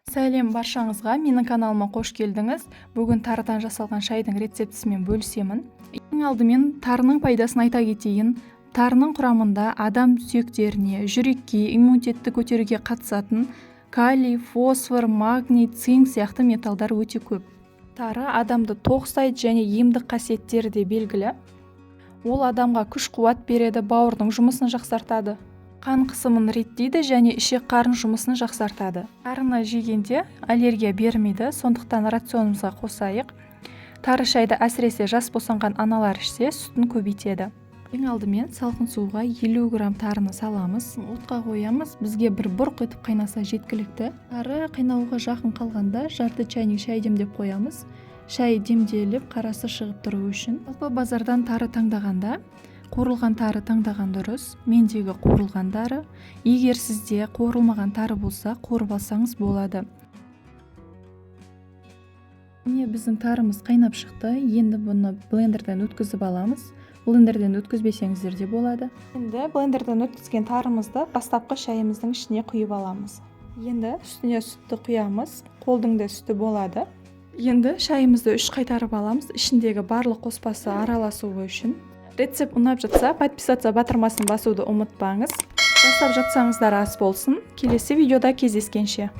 Сәлем баршаңызға, менің каналыма қош келдіңіз. Бүгін тарыдан жасалған шайдың рецептісімен бөлісемін. Ең алдымен тарының пайдасын айта кетейін. Тарының құрамында адам сүйектеріне, жүрекке, иммунитетті көтеруге қатысатын калий, фосфор, магний, цинк сияқты металдар өте көп. Тары адамды тоқ ұстайды және емдік қасиеттері де белгілі. Ол адамға күш-қуат береді, бауырдың жұмысын жақсартады. Қан қысымын реттейді және ішек-қарын жұмысын жақсартады. Тарыны жегенде аллергия бермейді, сондықтан рационымызға қосайық. Тары шайды әсіресе жас босанған аналар ішсе, сүтін көбейтеді. Ең алдымен салқын суға 50 грамм тарыны саламыз, отқа қоямыз. Бізге бір бұрқ етіп қайнаса жеткілікті. Тары қайнауға жақын қалғанда жарты чайник шай демдеп қоямыз. Шай демделіп, қарасы шығып тұру үшін. Жалпы базардан тары таңдағанда қуырылған тары таңдаған дұрыс. Мендегі қуырылған тары. Егер сізде қуырылмаған тары болса, қуырып алсаңыз болады. Міне біздің тарымыз қайнап шықты. Енді бұны блендерден өткізіп аламыз. Блендерден өткізбесеңіздер де болады. Енді блендерден өткізген тарымызды бастапқы шайымыздың ішіне құйып аламыз. Енді үстіне сүтті құямыз. Қолдың да сүті болады. Енді шайымызды 3 қайтарып аламыз. Ішіндегі барлық қоспасы араласуы үшін. Рецепт ұнап жатса, подписаться батырмасын басуды ұмытпаңыз. Жасап жатсаңыздар ас болсын. Келесі видеода кездескенше.